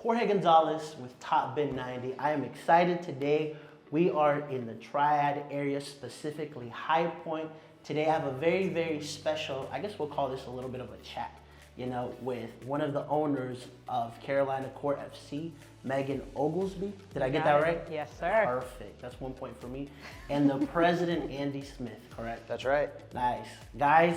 Jorge Gonzalez with Top Bin 90. I am excited today. We are in the Triad area, specifically High Point. Today I have a very, very special, I guess we'll call this a little bit of a chat, with one of the owners of Carolina Core FC, Megan Oglesby. Did I get that right? Yes, sir. Perfect. That's 1 point for me. And the president, Andy Smith, correct? That's right. Nice. Guys,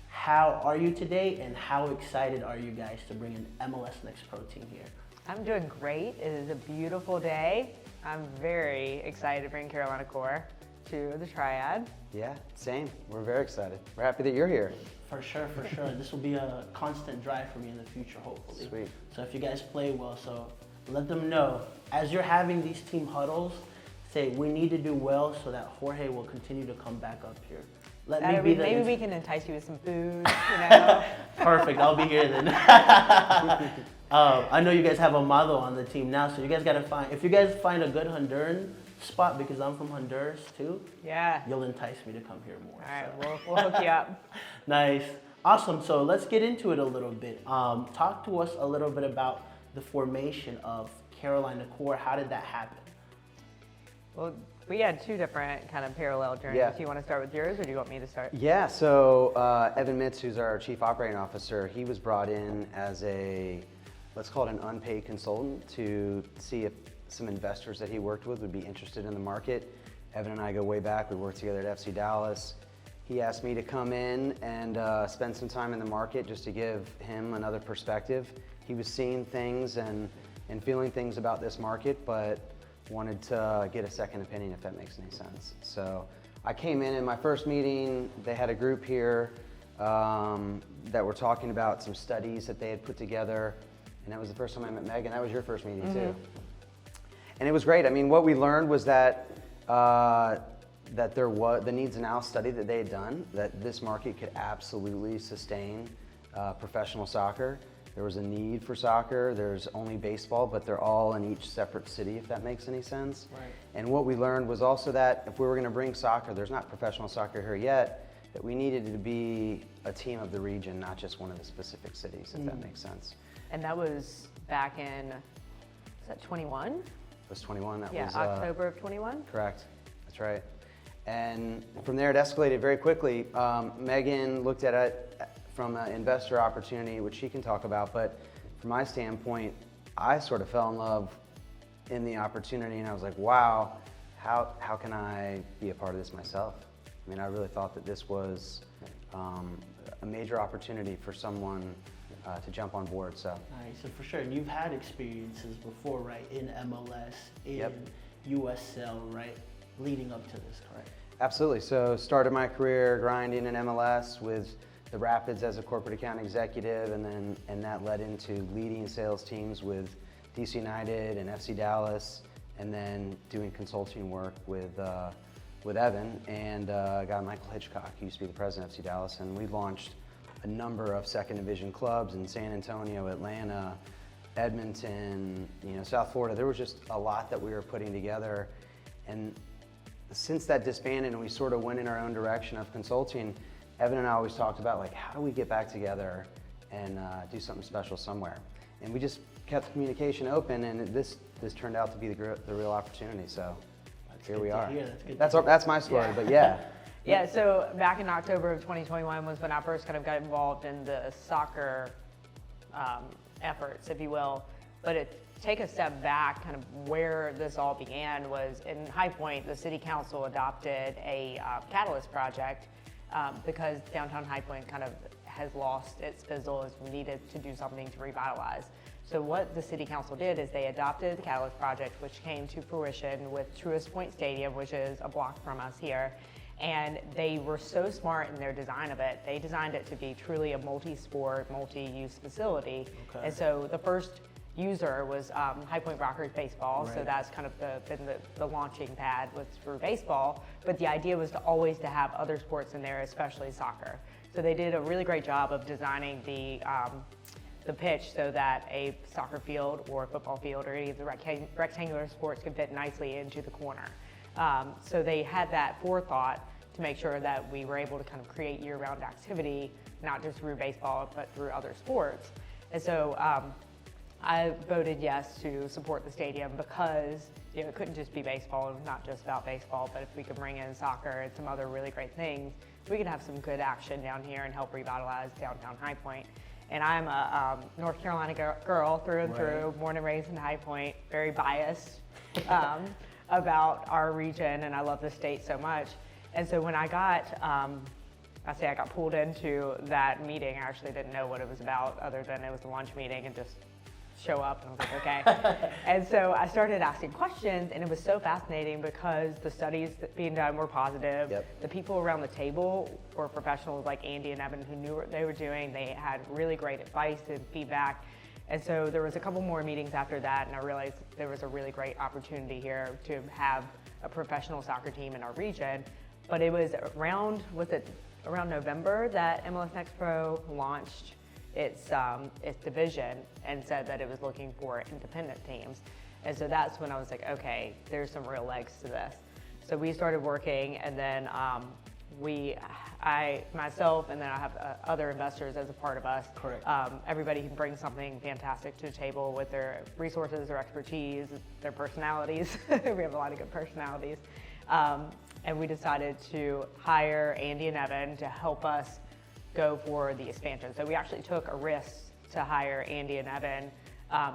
how are you today, and how excited are you guys to bring an MLS Next Pro team here? I'm doing great. It is a beautiful day. I'm very excited to bring Carolina Core to the Triad. Yeah, same. We're very excited. We're happy that you're here. For sure, for sure. This will be a constant drive for me in the future, hopefully. Sweet. So if you guys play well, so let them know. As you're having these team huddles, say we need to do well so that Jorge will continue to come back up here. Maybe we can entice you with some food, Perfect, I'll be here then. I know you guys have Amado on the team now, so you guys gotta find, if you guys find a good Honduran spot, because I'm from Honduras too, yeah, you'll entice me to come here more. All right, we'll hook you up. Nice, awesome. So let's get into it a little bit. Talk to us a little bit about the formation of Carolina Core. How did that happen? Well, we had two different kind of parallel journeys. Yeah. Do you want to start with yours, or do you want me to start? Yeah, so Evan Mitz, who's our Chief Operating Officer, he was brought in as a, let's call it an unpaid consultant to see if some investors that he worked with would be interested in the market. Evan and I go way back. We worked together at FC Dallas. He asked me to come in and spend some time in the market just to give him another perspective. He was seeing things and feeling things about this market, but wanted to get a second opinion, if that makes any sense. So I came in my first meeting, they had a group here that were talking about some studies that they had put together, and that was the first time I met Megan. That was your first meeting too. And it was great. I mean, what we learned was that that there was the needs analysis study that they had done, that this market could absolutely sustain professional soccer. There was a need for soccer. There's only baseball, but they're all in each separate city, if that makes any sense. Right. And what we learned was also that if we were going to bring soccer, there's not professional soccer here yet, that we needed to be a team of the region, not just one of the specific cities, if that makes sense. And that was back in, was that 21? It was 21. That was October of 21? Correct. That's right. And from there, it escalated very quickly. Megan looked at it from an investor opportunity, which she can talk about, but from my standpoint, I sort of fell in love in the opportunity, and I was like, wow, how can I be a part of this myself? I mean, I really thought that this was a major opportunity for someone to jump on board. So. Nice, so for sure, and you've had experiences before, right, in MLS, in USL, right, leading up to this, correct? Absolutely. So started my career grinding in MLS with the Rapids as a corporate account executive, and that led into leading sales teams with DC United and FC Dallas, and then doing consulting work with Evan and a guy Michael Hitchcock, who used to be the president of FC Dallas, and we launched a number of second division clubs in San Antonio, Atlanta, Edmonton, South Florida. There was just a lot that we were putting together, and since that disbanded and we sort of went in our own direction of consulting, Evan and I always talked about, like, how do we get back together and do something special somewhere? And we just kept communication open, and this turned out to be the real opportunity. So here we are. That's my story, but yeah. Yeah, so back in October of 2021 was when I first kind of got involved in the soccer efforts, if you will. But take a step back, kind of where this all began was in High Point, the city council adopted a catalyst project because downtown High Point kind of has lost its fizzle, as we needed to do something to revitalize. So what the city council did is they adopted the catalyst project, which came to fruition with Truist Point Stadium, which is a block from us here. And they were so smart in their design of it. They designed it to be truly a multi-sport, multi-use facility. Okay. And so the first user was High Point Rockers baseball, so that's kind of been the launching pad for baseball. But the idea was to always to have other sports in there, especially soccer. So they did a really great job of designing the pitch so that a soccer field or a football field or any of the rectangular sports could fit nicely into the corner. So they had that forethought to make sure that we were able to kind of create year-round activity, not just through baseball, but through other sports. And so I voted yes to support the stadium because it couldn't just be baseball. It was not just about baseball, but if we could bring in soccer and some other really great things, we could have some good action down here and help revitalize downtown High Point. And I'm a North Carolina girl through and through, born and raised in High Point, very biased about our region, and I love the state so much. And so when I got, I got pulled into that meeting, I actually didn't know what it was about other than it was a lunch meeting and just show up, and I was like, okay. And so I started asking questions, and it was so fascinating because the studies being done were positive. Yep. The people around the table were professionals like Andy and Evan who knew what they were doing. They had really great advice and feedback. And so there was a couple more meetings after that, and I realized there was a really great opportunity here to have a professional soccer team in our region. But it was around November that MLS Next Pro launched its division and said that it was looking for independent teams. And so that's when I was like, okay, there's some real legs to this. So we started working, and then myself, and then I have other investors as a part of us. Correct. Everybody can bring something fantastic to the table with their resources, their expertise, their personalities. We have a lot of good personalities. And we decided to hire Andy and Evan to help us go for the expansion. So we actually took a risk to hire Andy and Evan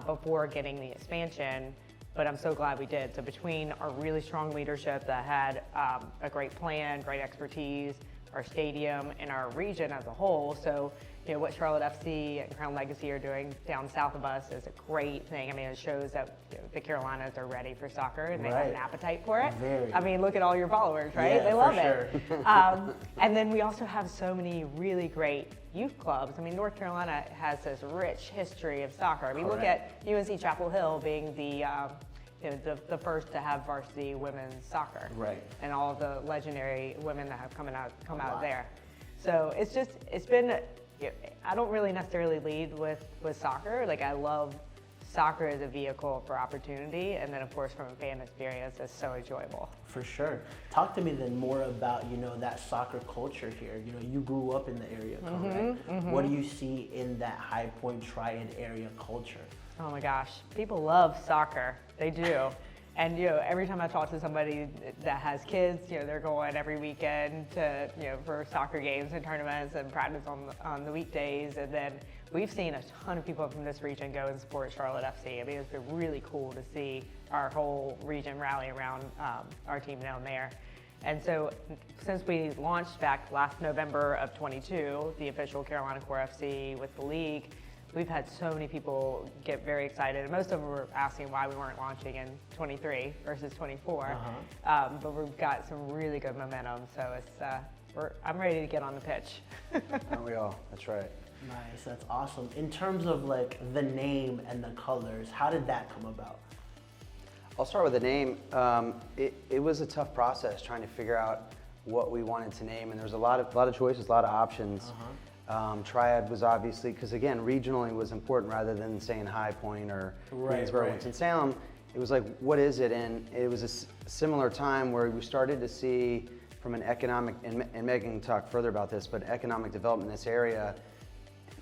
before getting the expansion, but I'm so glad we did. So between our really strong leadership that had a great plan, great expertise, our stadium, and our region as a whole, so what Charlotte FC and Crown Legacy are doing down south of us is a great thing. I mean, it shows that the Carolinas are ready for soccer and they have an appetite for it. Very. I mean, look at all your followers, right? Yeah, they love for it. sure. And then we also have so many really great youth clubs. I mean, North Carolina has this rich history of soccer. I mean, look at UNC Chapel Hill being the first to have varsity women's soccer. Right. And all of the legendary women that have come out of there. So it's been, I don't really necessarily lead with soccer. Like, I love soccer as a vehicle for opportunity, and then of course from a fan experience, it's so enjoyable. For sure. Talk to me then more about, that soccer culture here. You grew up in the area, correct? What do you see in that High Point Triad area culture? Oh my gosh, people love soccer. They do. And every time I talk to somebody that has kids, they're going every weekend to for soccer games and tournaments and practice on the weekdays. And then we've seen a ton of people from this region go and support Charlotte FC. I mean, it's been really cool to see our whole region rally around our team down there. And so since we launched back last November of 22, the official Carolina Core FC with the league, we've had so many people get very excited, and most of them were asking why we weren't launching in 23 versus 24. But we've got some really good momentum, so I'm ready to get on the pitch. Aren't we all? That's right. Nice, that's awesome. In terms of the name and the colors, how did that come about? I'll start with the name. It was a tough process trying to figure out what we wanted to name, and there was a lot of choices, a lot of options. Triad was obviously, because again, regionally was important rather than saying High Point or Greensboro, Winston-Salem. It was like, what is it? And it was a similar time where we started to see from an economic, and Megan can talk further about this, but economic development in this area,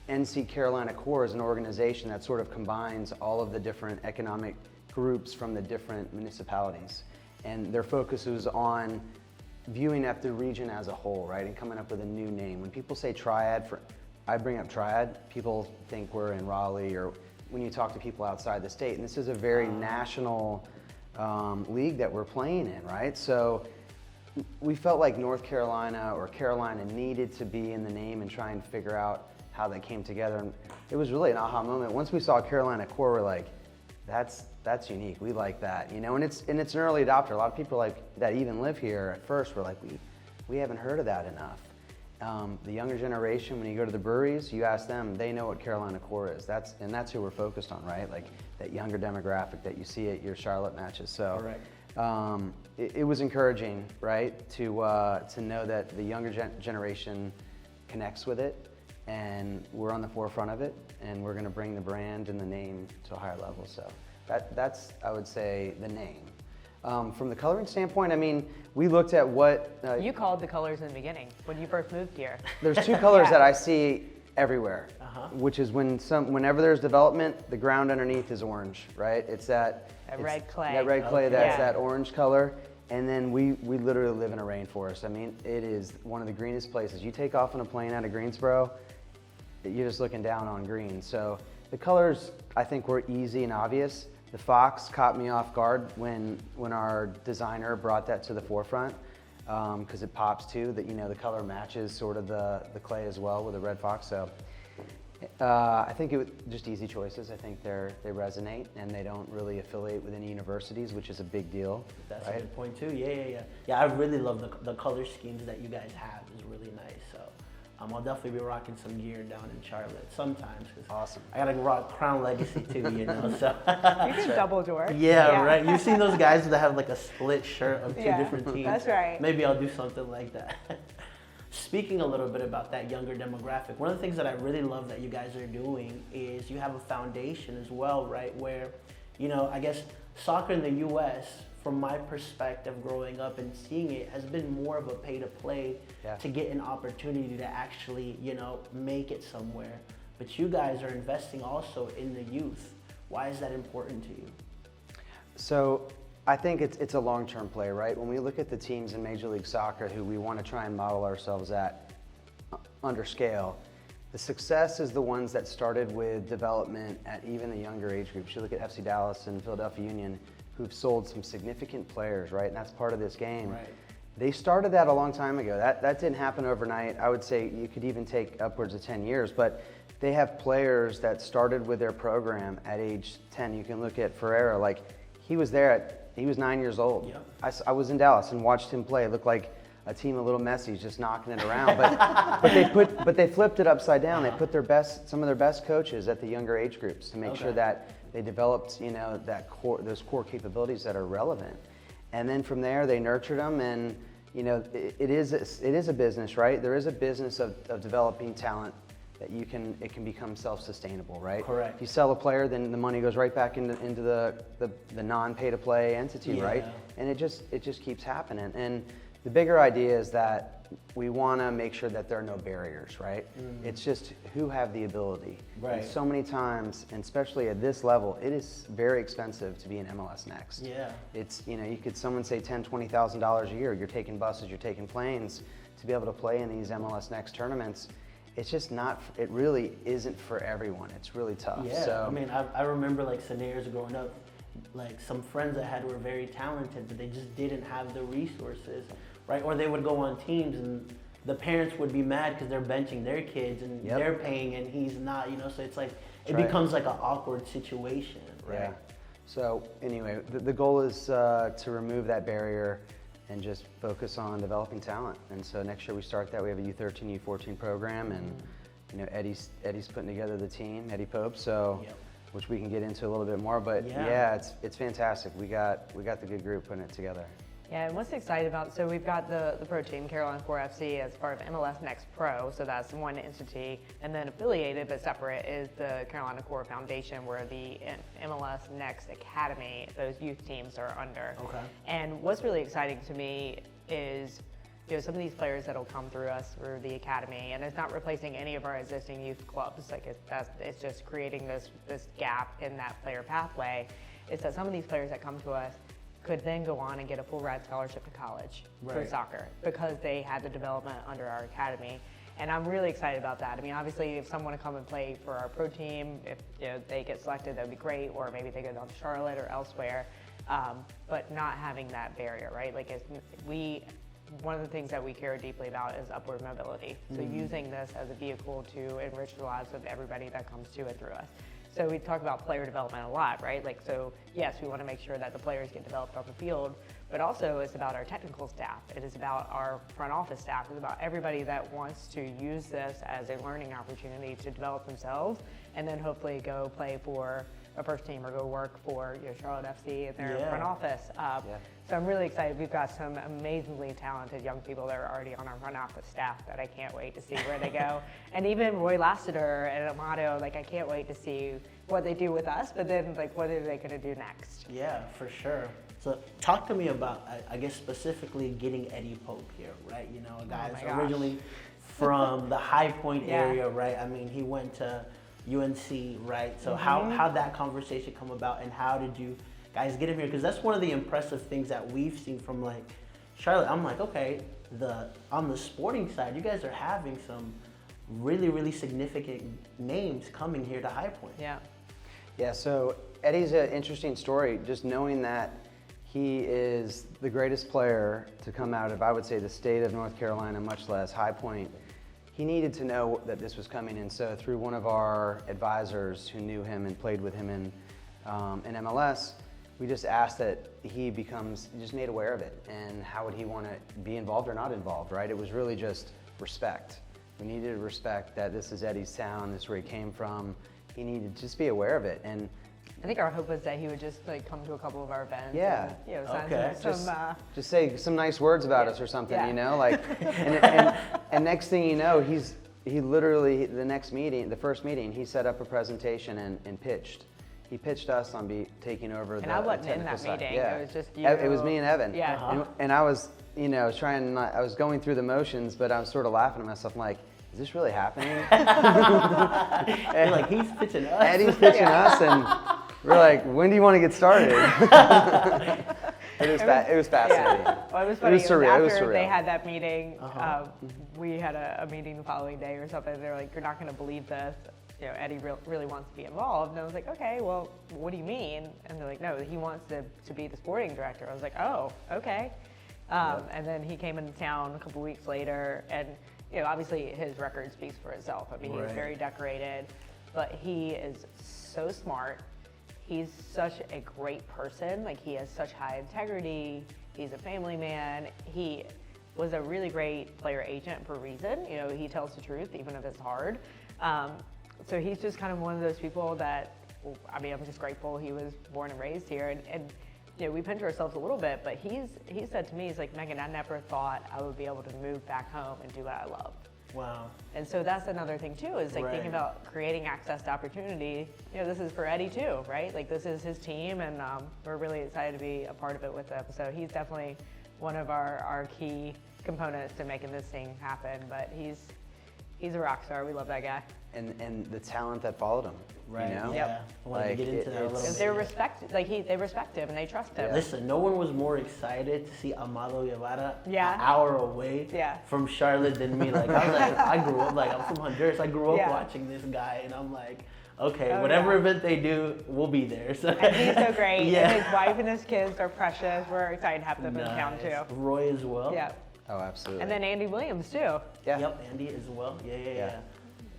NC Carolina Core is an organization that sort of combines all of the different economic groups from the different municipalities. And their focus was on viewing at the region as a whole, right, and coming up with a new name. When people say Triad, I bring up Triad, people think we're in Raleigh, or when you talk to people outside the state, and this is a very national league that we're playing in, right? So we felt like North Carolina or Carolina needed to be in the name and try and figure out how they came together. And it was really an aha moment. Once we saw Carolina Core, we're like, that's unique. We like that, and it's an early adopter. A lot of people that even live here at first were like, we haven't heard of that enough. The younger generation, when you go to the breweries, you ask them, they know what Carolina Core is. That's who we're focused on, right? Like that younger demographic that you see at your Charlotte matches. So it was encouraging, right, to know that the younger generation connects with it, and we're on the forefront of it, and we're going to bring the brand and the name to a higher level. So that's, I would say, the name. From the coloring standpoint, I mean, we looked at what... you called the colors in the beginning when you first moved here. There's two colors that I see everywhere. which is whenever there's development, the ground underneath is orange, right? It's that red clay. That red clay, Okay. that's Yeah. that orange color. And then we literally live in a rainforest. I mean, it is one of the greenest places. You take off on a plane out of Greensboro, you're just looking down on green. So the colors, I think, were easy and obvious. The fox caught me off guard when our designer brought that to the forefront, because it pops too, that, you know, the color matches sort of the clay as well with the red fox. So I think it was just easy choices. I think they resonate, and they don't really affiliate with any universities, which is a big deal. That's right? a good point too. Yeah. Yeah, I really love the color schemes that you guys have. Is really nice. So I'll definitely be rocking some gear down in Charlotte sometimes. 'Cause Awesome. I gotta rock Crown Legacy too, you know. So You can double door. yeah, right. You've seen those guys that have like a split shirt of two Yeah, different teams. that's right. Maybe I'll do something like that. Speaking a little bit about that younger demographic, one of the things that I really love that you guys are doing is you have a foundation as well, right? Where, you know, I guess soccer in the U.S., from my perspective growing up and seeing it, has been more of a pay to play to get an opportunity to actually, you know, make it somewhere. But you guys are investing also in the youth. Why is that important to you? So I think it's a long-term play, right? When we look at the teams in Major League Soccer who we want to try and model ourselves at under scale, the success is the ones that started with development at even the younger age groups. You look at FC Dallas and Philadelphia Union, who've sold some significant players, right? And that's part of this game. Right. They started that a long time ago. That didn't happen overnight. I would say you could even take upwards of 10 years, but they have players that started with their program at age 10. You can look at Ferreira, like he was 9 years old. Yep. I was in Dallas and watched him play. It looked like a team of little Messis just knocking it around, but they flipped it upside down. They put some of their best coaches at the younger age groups to make sure that they developed, you know, those core capabilities that are relevant. And then from there, they nurtured them, and you know, it is a business, right? There is a business of developing talent that it can become self-sustainable, right? Correct. If you sell a player, then the money goes right back into the non-pay-to-play entity, right? And it just keeps happening. And the bigger idea is that we want to make sure that there are no barriers, right? It's just who have the ability. Right. And so many times, and especially at this level, it is very expensive to be an MLS Next. Yeah. It's, you know, someone say $10,000, $20,000 a year. You're taking buses, you're taking planes to be able to play in these MLS Next tournaments. It's just not, it really isn't for everyone. It's really tough. Yeah, So, I mean, I remember like scenarios growing up, like some friends I had were very talented, but they just didn't have the resources, right? Or they would go on teams and the parents would be mad because they're benching their kids and they're paying and he's not, you know, so it's like, it becomes like an awkward situation, right? Yeah. So anyway, the goal is to remove that barrier and just focus on developing talent. And so next year we start that. We have a U13, U14 program, and you know, Eddie's putting together the team, Eddie Pope. So, which we can get into a little bit more. But yeah, it's fantastic. We got the good group putting it together. Yeah, and what's exciting about, so we've got the pro team, Carolina Core FC, as part of MLS Next Pro, so that's one entity, and then affiliated but separate is the Carolina Core Foundation, where the MLS Next Academy, those youth teams are under. Okay. And what's really exciting to me is, you know, some of these players that'll come through us through the academy, and it's not replacing any of our existing youth clubs. Like it's just creating this gap in that player pathway. Is that some of these players that come to us could then go on and get a full ride scholarship to college for soccer because they had the development under our academy. And I'm really excited about that. I mean, obviously, if someone to come and play for our pro team, if you know, they get selected, that'd be great. Or maybe they go down to Charlotte or elsewhere. But not having that barrier, right? Like, one of the things that we care deeply about is upward mobility. So using this as a vehicle to enrich the lives of everybody that comes to and through us. So we talk about player development a lot, right? Like, so yes, we want to make sure that the players get developed on the field, but also it's about our technical staff. It is about our front office staff. It's about everybody that wants to use this as a learning opportunity to develop themselves and then hopefully go play for a first team or go work for, you know, Charlotte FC in their front office. So I'm really excited. We've got some amazingly talented young people that are already on our front office staff that I can't wait to see where they go. And even Roy Lassiter and Amado, like, I can't wait to see what they do with us, but then, like, what are they going to do next? Yeah, for sure. So talk to me about, I guess, specifically getting Eddie Pope here, right? You know, a guy that's originally from the High Point Yeah. area, right? I mean, he went to UNC, right? So how'd that conversation come about, and how did you guys get him here? Because that's one of the impressive things that we've seen from like Charlotte. I'm like, okay, on the sporting side, you guys are having some really, really significant names coming here to High Point. Yeah. Yeah, so Eddie's an interesting story, just knowing that he is the greatest player to come out of, I would say, the state of North Carolina, much less High Point. He needed to know that this was coming, and so through one of our advisors who knew him and played with him in MLS, we just asked that he just made aware of it, and how would he want to be involved or not involved, right? It was really just respect. We needed to respect that this is Eddie's town, this is where he came from. He needed to just be aware of it. And I think our hope was that he would just like come to a couple of our events. Yeah. And, you know, sign Okay. just say some nice words about us or something, Yeah. you know, like, and next thing you know, he literally, the first meeting, he set up a presentation and pitched. He pitched us on taking over And the I wasn't in technical that side. meeting. Yeah. It was just you. It was me and Evan. Yeah. And I was, I was going through the motions, but I was sort of laughing at myself, I'm like, is this really happening? You're like, he's pitching us. Eddie's pitching us, and we're like, when do you want to get started? It was fascinating. Yeah. Well, it was funny. It was surreal. After It was surreal. they had that meeting, we had a meeting the following day or something. They were like, "You're not going to believe this. You know, Eddie really wants to be involved." And I was like, "Okay, well, what do you mean?" And they're like, "No, he wants to be the sporting director." I was like, "Oh, okay." And then he came into town a couple weeks later, and obviously his record speaks for itself. I mean, Right. he's very decorated, but he is so smart. He's such a great person. Like, he has such high integrity. He's a family man. He was a really great player agent for a reason. He tells the truth, even if it's hard. So he's just kind of one of those people that, I mean, I'm just grateful he was born and raised here. And we pinch ourselves a little bit, but he said to me, he's like, "Megan, I never thought I would be able to move back home and do what I love." Wow. And so that's another thing too, is like Right. thinking about creating access to opportunity. This is for Eddie too, right? Like, this is his team, and we're really excited to be a part of it with him. So he's definitely one of our key components to making this thing happen. But he's a rock star. We love that guy. And the talent that followed him, Right. you know? Yeah. I wanted to Like, get into that a little Because bit. they respect him and they trust him. Listen, no one was more excited to see Amado Guevara Yeah. an hour away Yeah. from Charlotte than me. Like, I was like, I grew up, like, I'm from Honduras. I grew up Yeah. watching this guy, and I'm like, okay, Oh, whatever yeah. event they do, we'll be there. So And he's so great. Yeah. And his wife and his kids are precious. We're excited to have them in town Nice. too. Roy as well. Yeah. Oh, absolutely. And then Andy Williams too. Yeah. Yep, Andy as well. Yeah.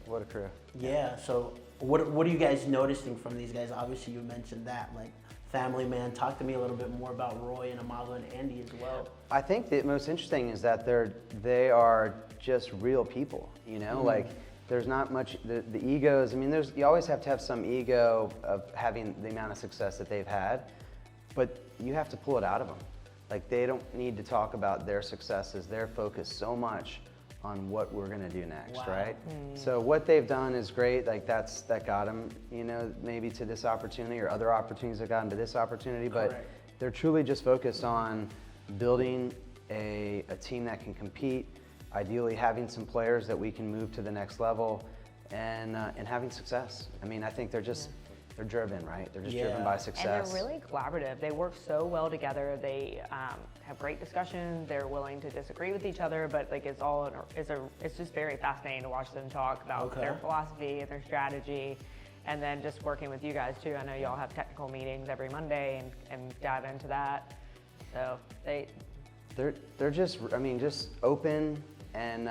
What a crew. Yeah, so what are you guys noticing from these guys? Obviously, you mentioned that, like, family man. Talk to me a little bit more about Roy and Amado and Andy as well. I think the most interesting is that they are just real people, like there's not much, the egos, I mean, you always have to have some ego of having the amount of success that they've had, but you have to pull it out of them. Like, they don't need to talk about their successes. They're focused so much on what we're gonna do next, Wow. right? So what they've done is great. Like, that got them, maybe to this opportunity, or other opportunities that got them to this opportunity. But Correct. they're truly just focused on building a team that can compete. Ideally, having some players that we can move to the next level, and having success. I mean, I think they're driven, right? They're just driven Yeah. by And success. they're really collaborative. They work so well together. They have great discussions. They're willing to disagree with each other, but like, it's just very fascinating to watch them talk about Okay. their philosophy and their strategy. And then just working with you guys too. I know y'all have technical meetings every Monday and dive into that. So They're just, I mean, just open, and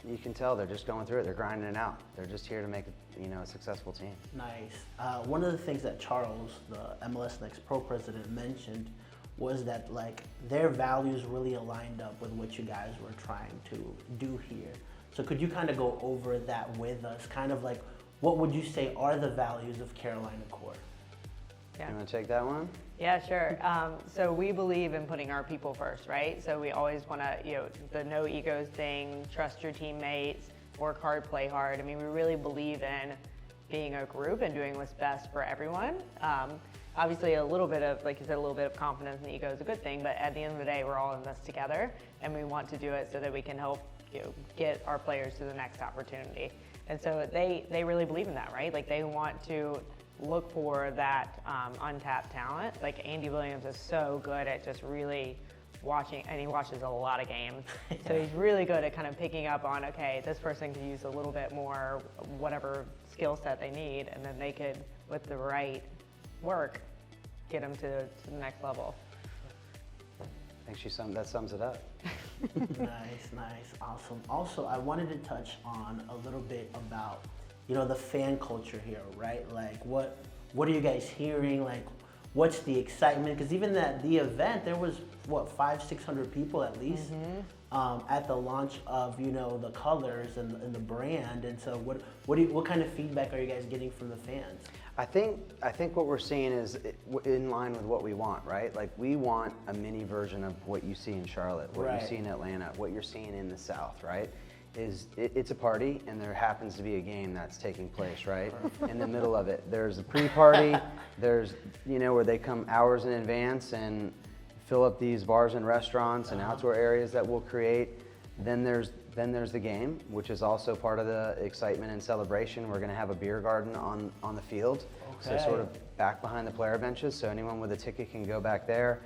you can tell they're just going through it. They're grinding it out. They're just here to make a successful team. Nice. One of the things that Charles, the MLS Next Pro president, mentioned was that, like, their values really aligned up with what you guys were trying to do here. So could you kind of go over that with us? Kind of like, what would you say are the values of Carolina Core? yeah. You want to take that one? Yeah, sure. So we believe in putting our people first, right? So we always want to, the no egos thing, trust your teammates, work hard, play hard. I mean, we really believe in being a group and doing what's best for everyone. Obviously, a little bit of, like you said, a little bit of confidence and ego is a good thing, but at the end of the day, we're all in this together, and we want to do it so that we can help get our players to the next opportunity. And so they really believe in that, right? Like they want to look for that untapped talent. Like Andy Williams is so good at just really watching, and he watches a lot of games. So he's really good at kind of picking up on, okay, this person could use a little bit more whatever skill set they need, and then they could, with the right work, get them to the next level. I think that sums it up. Nice, awesome. Also, I wanted to touch on a little bit about, the fan culture here, right? Like, what are you guys hearing? Like, what's the excitement? Because even at the event, there was, 500-600 people at least at the launch of, the colors and the brand. And so what kind of feedback are you guys getting from the fans? I think what we're seeing is in line with what we want, right? Like we want a mini version of what you see in Charlotte, what you see in Atlanta, what you're seeing in the South, right? It's a party and there happens to be a game that's taking place, right? In the middle of it. There's a pre-party, there's, where they come hours in advance and fill up these bars and restaurants and outdoor areas that we'll create. Then there's the game, which is also part of the excitement and celebration. We're gonna have a beer garden on the field. So sort of back behind the player benches, so anyone with a ticket can go back there.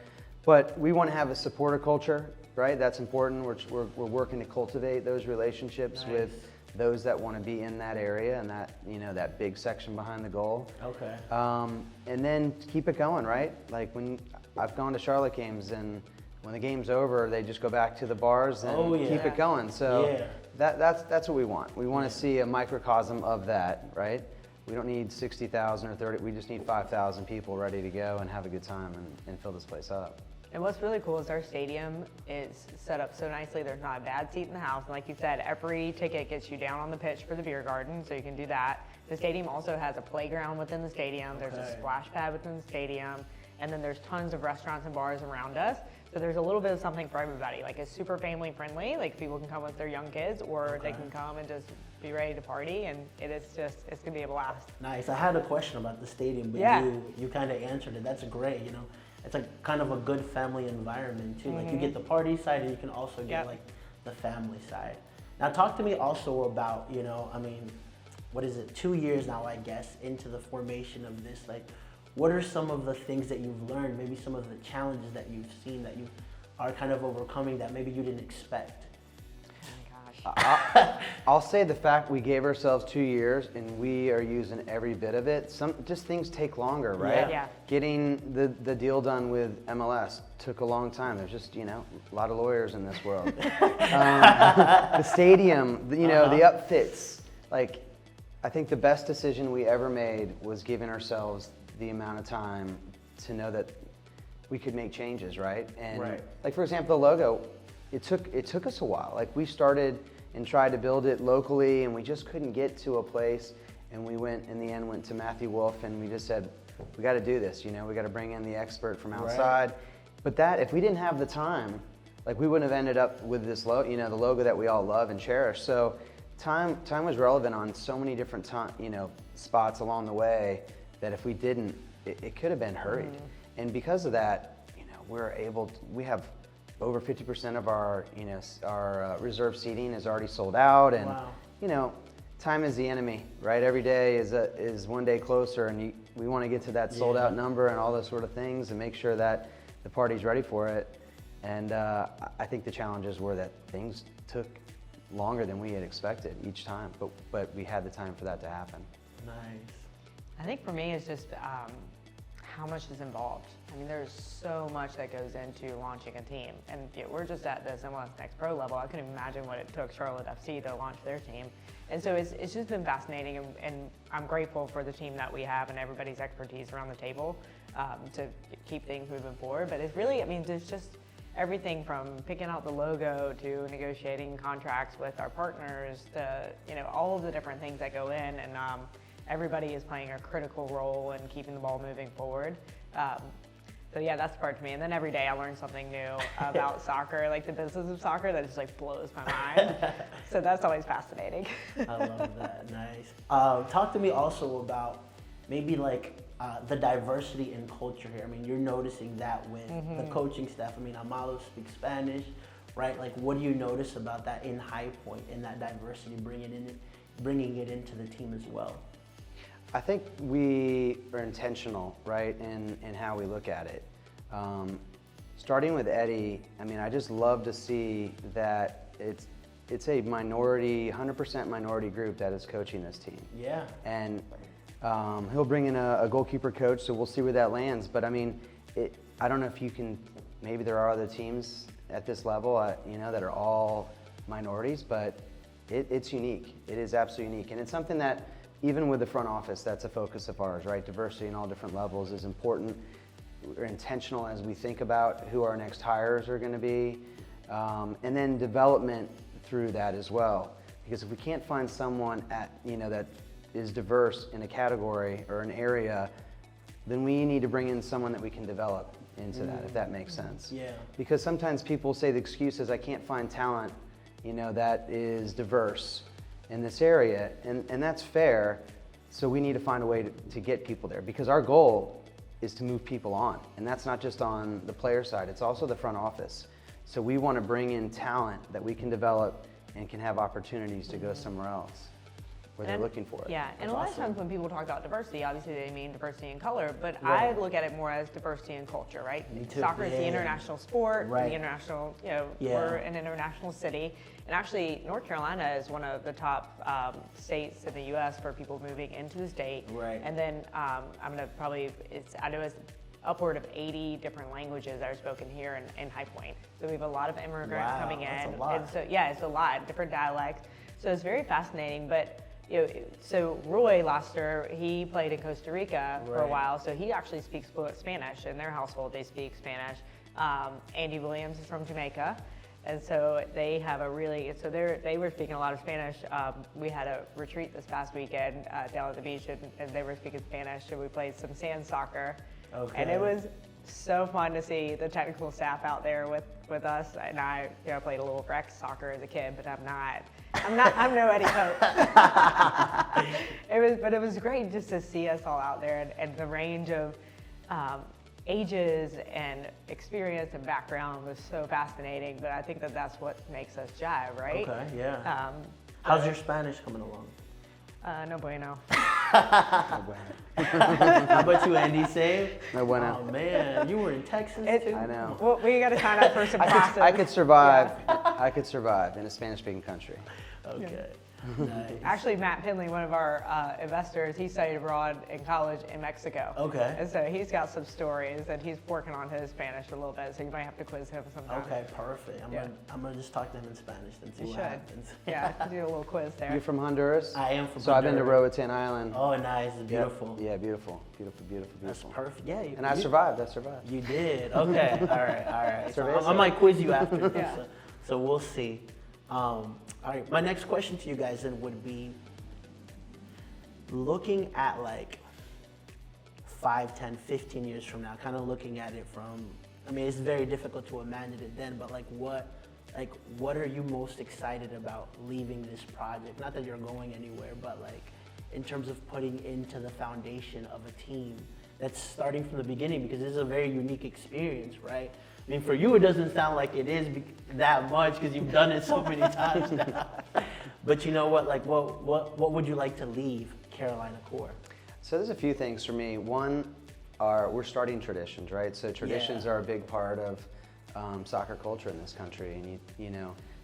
But we wanna have a supporter culture, right? That's important. We're working to cultivate those relationships with those that wanna be in that area and that, that big section behind the goal. Okay. And then keep it going, right? Like when I've gone to Charlotte games and when the game's over, they just go back to the bars and keep it going. So that's what we want. We want to see a microcosm of that, right? We don't need 60,000 or 30, we just need 5,000 people ready to go and have a good time and fill this place up. And what's really cool is our stadium is set up so nicely. There's not a bad seat in the house. And like you said, every ticket gets you down on the pitch for the beer garden, so you can do that. The stadium also has a playground within the stadium. There's a splash pad within the stadium. And then there's tons of restaurants and bars around us. So there's a little bit of something for everybody. Like it's super family friendly. Like people can come with their young kids or they can come and just be ready to party. And it's gonna be a blast. Nice. I had a question about the stadium, but you kind of answered it. That's great, It's like kind of a good family environment too. Like you get the party side and you can also get like the family side. Now talk to me also about, what is it, 2 years now, I guess, into the formation of this, like, what are some of the things that you've learned, maybe some of the challenges that you've seen that you are kind of overcoming that maybe you didn't expect? Oh my gosh. I'll say the fact we gave ourselves 2 years and we are using every bit of it. Just things take longer, right? Yeah. Getting the deal done with MLS took a long time. There's just, a lot of lawyers in this world. The stadium, the upfits. Like, I think the best decision we ever made was giving ourselves the amount of time to know that we could make changes, right? And like for example, the logo, it took us a while. Like we started and tried to build it locally and we just couldn't get to a place, and we in the end went to Matthew Wolf and we just said, we got to do this, we got to bring in the expert from outside. But that, if we didn't have the time, like we wouldn't have ended up with this logo, the logo that we all love and cherish. So time was relevant on so many different spots along the way, that if we didn't, it could have been hurried. And because of that, we have over 50% of our, our reserve seating is already sold out. And, time is the enemy, right? Every day is one day closer, and we want to get to that sold out number and all those sort of things and make sure that the party's ready for it. And I think the challenges were that things took longer than we had expected each time, but we had the time for that to happen. Nice. I think for me, it's just how much is involved. I mean, there's so much that goes into launching a team. And we're just at this MLS Next Pro level. I couldn't imagine what it took Charlotte FC to launch their team. And so it's just been fascinating, and I'm grateful for the team that we have and everybody's expertise around the table to keep things moving forward. But it's really, there's just everything from picking out the logo to negotiating contracts with our partners to, all of the different things that go in. And everybody is playing a critical role in keeping the ball moving forward. So yeah, that's part to me. And then every day I learn something new about soccer, like the business of soccer, that just blows my mind. So that's always fascinating. I love that, nice. Talk to me also about maybe the diversity in culture here. You're noticing that with the coaching staff. Amado speaks Spanish, right? Like, what do you notice about that in High Point and that diversity, bringing it into the team as well? I think we are intentional, right, in how we look at it. Starting with Eddie, I mean, I just love to see that it's a minority, 100% minority group that is coaching this team. Yeah. And he'll bring in a goalkeeper coach, so we'll see where that lands. But I mean, I don't know if you can, maybe there are other teams at this level, you know, that are all minorities, but it's unique. It is absolutely unique. And it's something that, even with the front office, that's a focus of ours, right? Diversity in all different levels is important. We're intentional as we think about who our next hires are going to be. And then development through that as well. Because if we can't find someone that is diverse in a category or an area, then we need to bring in someone that we can develop into that, if that makes sense. Yeah. Because sometimes people say the excuse is, I can't find talent, that is diverse in this area, and that's fair. So we need to find a way to get people there, because our goal is to move people on, and that's not just on the player side, it's also the front office. So we want to bring in talent that we can develop and can have opportunities to go somewhere else where they're looking for it. Yeah, and a lot of times when people talk about diversity, obviously they mean diversity in color, but Right. I look at it more as diversity in culture, right? Me too. Soccer is the Yeah. international sport, Right. the international, Yeah. we're an international city. And actually, North Carolina is one of the top states in the U.S. for people moving into the state. Right. And then I'm gonna probably, I know it's upward of 80 different languages that are spoken here in High Point. So we have a lot of immigrants Wow, coming in. that's a lot. And so, yeah, it's a lot, different dialects. So it's very fascinating, but so Roy Loster, he played in Costa Rica for a Right. while, so he actually speaks fluent Spanish. In their household, they speak Spanish. Andy Williams is from Jamaica, and so they have they were speaking a lot of Spanish. We had a retreat this past weekend down at the beach, and they were speaking Spanish, so we played some sand soccer. Okay. And it was so fun to see the technical staff out there with us. And I played a little rec soccer as a kid, but I'm no Eddie Pope. It was great just to see us all out there, and the range of ages and experience and background was so fascinating. But I think that's what makes us jive, right? Okay, yeah. How's your Spanish coming along? No bueno. No bueno. How about you, Andy? Say? No bueno. Oh man, you were in Texas too? I know. Well, we got to sign up for some classes. I could survive. I could survive in a Spanish-speaking country. Okay. Nice. Actually, Matt Finley, one of our investors, he studied abroad in college in Mexico. Okay. And so he's got some stories, and he's working on his Spanish a little bit, so you might have to quiz him sometime. Okay, perfect. I'm gonna just talk to him in Spanish and see You what should. happens. Yeah, do a little quiz there. You're from Honduras? I am from So I've been to Honduras. Roatan Island. Oh, nice. It's beautiful. Yeah, beautiful. Beautiful, beautiful, That's beautiful. perfect. Yeah. And I survived. You did. Okay. All right. So Cerveza. I might quiz you after this. Yeah. So we'll see. All right. My next question to you guys then would be, looking at like 5, 10, 15 years from now, kind of looking at it from, I mean, it's very difficult to imagine it then, but what are you most excited about leaving this project? Not that you're going anywhere, but like in terms of putting into the foundation of a team that's starting from the beginning, because this is a very unique experience, right? I mean, for you, it doesn't sound like it is that much because you've done it so many times now. But you know what? Like, what would you like to leave Carolina Core? So there's a few things for me. One, we're starting traditions, right? So traditions are a big part of soccer culture in this country. And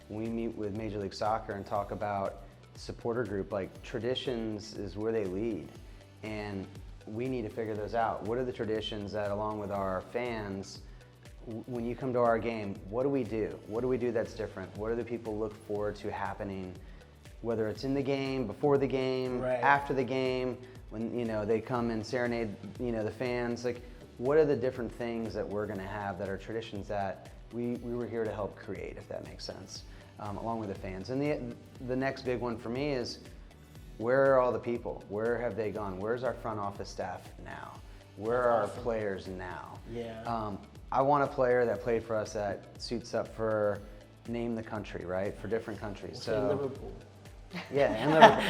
when we meet with Major League Soccer and talk about supporter group, like traditions is where they lead. And we need to figure those out. What are the traditions that, along with our fans, when you come to our game, what do we do? What do we do that's different? What do the people look forward to happening, whether it's in the game, before the game, Right. after the game, when they come and serenade the fans? Like, what are the different things that we're going to have that are traditions that we were here to help create, if that makes sense, along with the fans? And the next big one for me is, where are all the people? Where have they gone? Where's our front office staff now? Where are our players now? Yeah. I want a player that played for us that suits up for name the country, right? For different countries. Say Liverpool. Yeah, and Liverpool.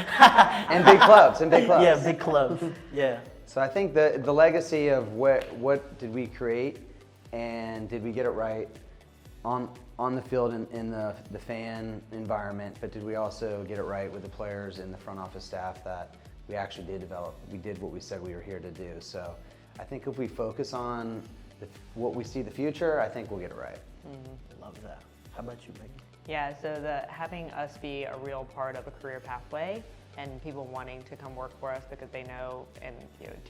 and big clubs. Yeah, big clubs. Yeah. So I think the legacy of what did we create, and did we get it right on on the field in the fan environment, but did we also get it right with the players and the front office staff that we actually we did what we said we were here to do. So I think if we focus on what we see the future, I think we'll get it right. Love that. How about you, Megan? Yeah, so having us be a real part of a career pathway and people wanting to come work for us because they know in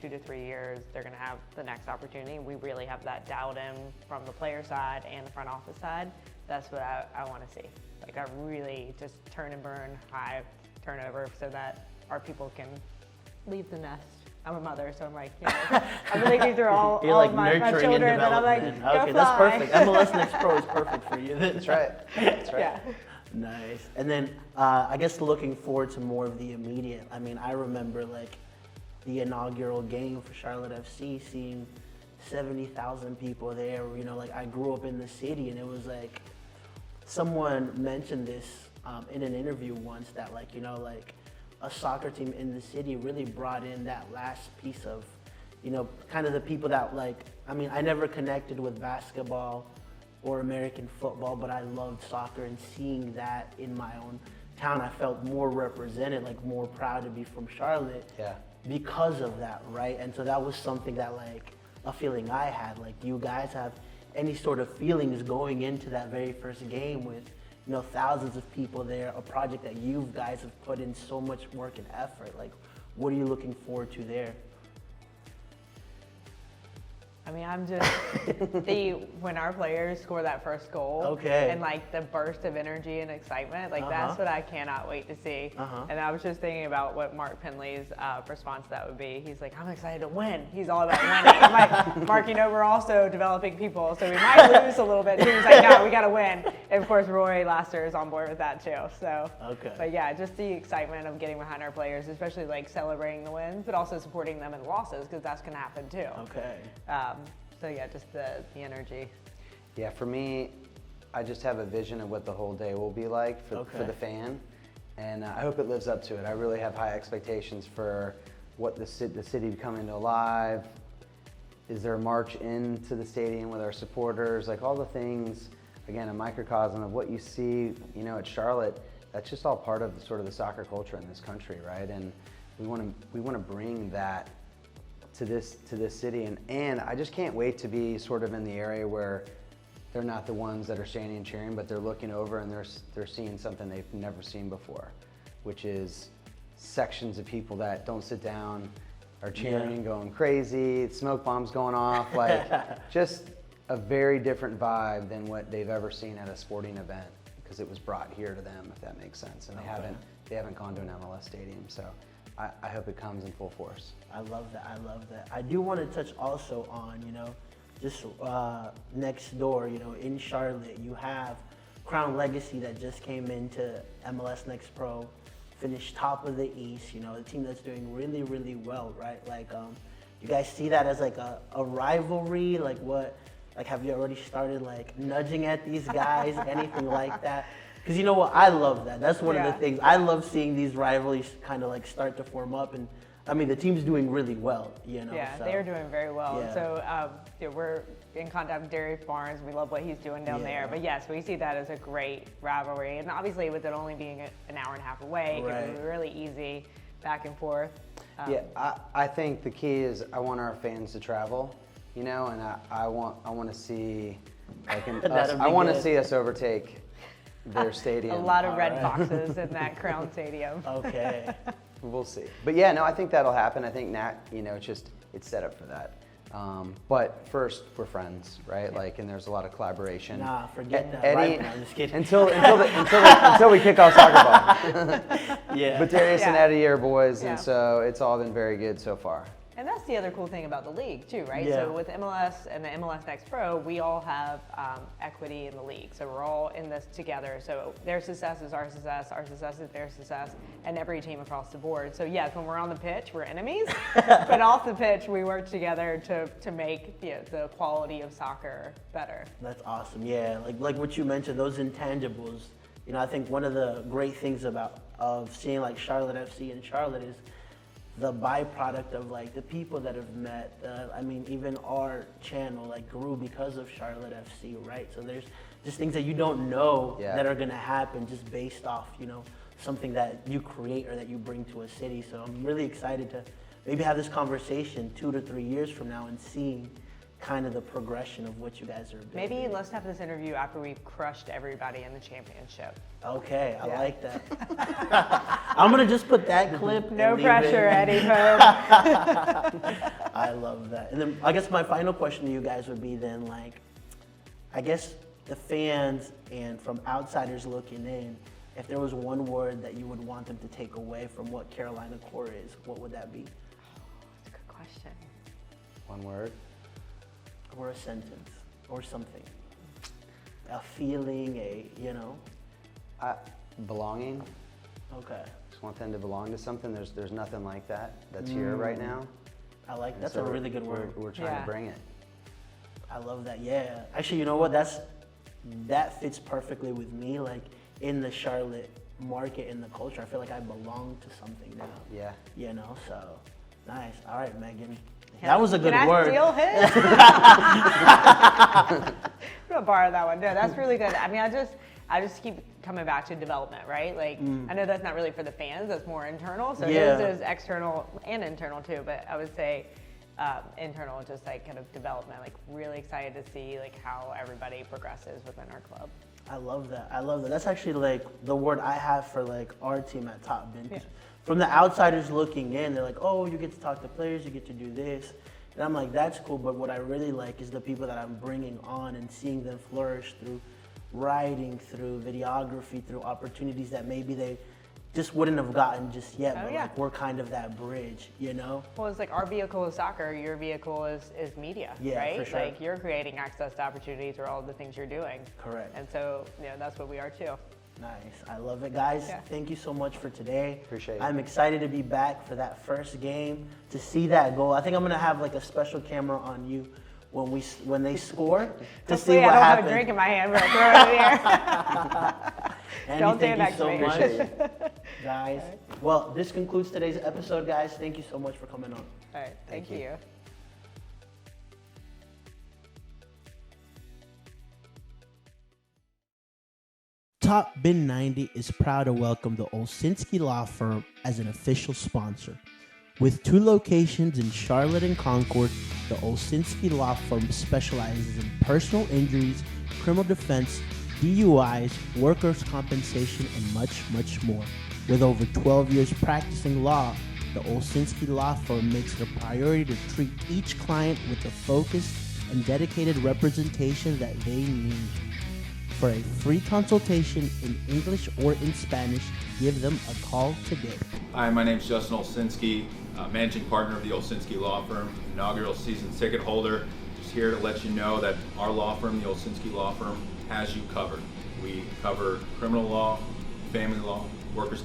2 to 3 years they're going to have the next opportunity. We really have that dialed in from the player side and the front office side. That's what I want to see. Like, I really just turn and burn, high turnover so that our people can leave the nest. I'm a mother, so I'm like, I'm thinking through all like of my children, and I'm like, development. go Okay, fly. that's perfect. MLS Next Pro is perfect for you. That's right. That's right. Yeah. Nice. And then I guess looking forward to more of the immediate. I mean, I remember like the inaugural game for Charlotte FC, seeing 70,000 people there. Like I grew up in the city, and it was like someone mentioned this in an interview once that like a soccer team in the city really brought in that last piece of kind of the people that I never connected with basketball or American football, but I loved soccer, and seeing that in my own town, I felt more represented, like more proud to be from Charlotte because of that, right? And so that was something that a feeling I had. Like, do you guys have any sort of feelings going into that very first game with thousands of people there, a project that you guys have put in so much work and effort? Like, what are you looking forward to there? I mean, I'm just, when our players score that first goal, and the burst of energy and excitement, that's what I cannot wait to see. And I was just thinking about what Mark Penley's response to that would be. He's like, I'm excited to win. He's all about winning. I'm like, Mark, we're also developing people, so we might lose a little bit too. He's like, no, we got to win. And of course, Roy Laster is on board with that too. So, but yeah, just the excitement of getting behind our players, especially celebrating the wins, but also supporting them in the losses, because that's going to happen too. So yeah, just the energy. Yeah, for me, I just have a vision of what the whole day will be like for the fan, and I hope it lives up to it. I really have high expectations for what the city becoming alive. Is there a march into the stadium with our supporters? Like, all the things, again, a microcosm of what you see, at Charlotte. That's just all part of the soccer culture in this country, right? And we want to bring that to this city, and I just can't wait to be sort of in the area where they're not the ones that are standing and cheering, but they're looking over and they're seeing something they've never seen before, which is sections of people that don't sit down, are cheering, going crazy, smoke bombs going off, just a very different vibe than what they've ever seen at a sporting event, because it was brought here to them, if that makes sense, and they haven't gone to an MLS stadium. So I hope it comes in full force. I love that. I do want to touch also on, just next door, in Charlotte, you have Crown Legacy that just came into MLS Next Pro, finished top of the East, a team that's doing really, really well, right? You guys see that as a rivalry? Have you already started nudging at these guys, anything like that? Because you know what, I love that. That's one of the things. I love seeing these rivalries kind of start to form up, and I mean the team's doing really well, Yeah, so. they are doing very well. Yeah. So we're in contact with Darius Barnes. We love what he's doing down there. But yes, we see that as a great rivalry, and obviously with it only being an hour and a half away, it can be really easy back and forth. I think the key is I want our fans to travel, and I want to see I want to see us overtake their stadium. A lot of red boxes in that Crown Stadium. Okay. We'll see. But yeah, no, I think that'll happen. I think Nat, it's set up for that. But first, we're friends, right? And there's a lot of collaboration. Nah, forget that. Eddie, I'm just kidding. until we kick off soccer ball. Yeah. But Darius and Eddie are boys, and so it's all been very good so far. And that's the other cool thing about the league too, right? Yeah. So with MLS and the MLS Next Pro, we all have equity in the league. So we're all in this together. So their success is our success is their success, and every team across the board. So yes, when we're on the pitch, we're enemies, but off the pitch, we work together to make the quality of soccer better. That's awesome. Yeah, like what you mentioned, those intangibles. I think one of the great things of seeing Charlotte FC in Charlotte is the byproduct of the people that have met. Even our channel grew because of Charlotte FC, right? So there's just things that you don't know Yeah. that are gonna happen just based off, something that you create or that you bring to a city. So I'm really excited to maybe have this conversation 2 to 3 years from now and seeing kind of the progression of what you guys are doing. Maybe let's have this interview after we've crushed everybody in the championship. Okay, I Yeah. like that. I'm gonna just put that clip. No and leave pressure, it. Eddie. I love that. And then I guess my final question to you guys would be then, like, I guess the fans and from outsiders looking in, if there was one word that you would want them to take away from what Carolina Core is, what would that be? That's a good question. One word. Or a sentence, or something. A feeling, Belonging. Okay. Just want them to belong to something. There's nothing like that's here right now. I like, And that's so a really good word. We're trying Yeah. to bring it. I love that. Yeah. Actually, you know what? That fits perfectly with me. Like in the Charlotte market, in the culture, I feel like I belong to something now. Yeah. So nice. All right, Megan. That was a good Can word. I steal his? I'm gonna borrow that one. No, that's really good. I mean, I just keep coming back to development, right? Like, I know that's not really for the fans. That's more internal. So Yeah. his is external and internal too. But I would say internal, just like kind of development. Like, really excited to see like how everybody progresses within our club. I love that. That's actually like the word I have for like our team at Top Bin. 'Cause from the outsiders looking in, they're like, oh, you get to talk to players, you get to do this. And I'm like, that's cool, but what I really like is the people that I'm bringing on and seeing them flourish through writing, through videography, through opportunities that maybe they just wouldn't have gotten just yet, but yeah. like we're kind of that bridge, Well, it's like our vehicle is soccer, your vehicle is media, Yeah, right? for sure. Like you're creating access to opportunity through all of the things you're doing. Correct. And so, that's what we are too. Nice. I love it, guys. Yeah. Thank you so much for today. Appreciate it. I'm excited to be back for that first game, to see that goal. I think I'm going to have like a special camera on you when they score to see Hopefully what I don't happens. have a drink in my hand when I throw it in the air. Andy, Don't do thank it you next so week. much, Appreciate it. guys. Well, this concludes today's episode, guys. Thank you so much for coming on. All right, thank Thank you. you. Top Bin 90 is proud to welcome the Olsinski Law Firm as an official sponsor. With 2 locations in Charlotte and Concord, the Olsinski Law Firm specializes in personal injuries, criminal defense, DUIs, workers' compensation, and much, much more. With over 12 years practicing law, the Olsinski Law Firm makes it a priority to treat each client with the focused and dedicated representation that they need. For a free consultation in English or in Spanish, give them a call today. Hi, my name is Justin Olsinski, managing partner of the Olsinski Law Firm, inaugural season ticket holder. Just here to let you know that our law firm, the Olsinski Law Firm, has you covered. We cover criminal law, family law, workers'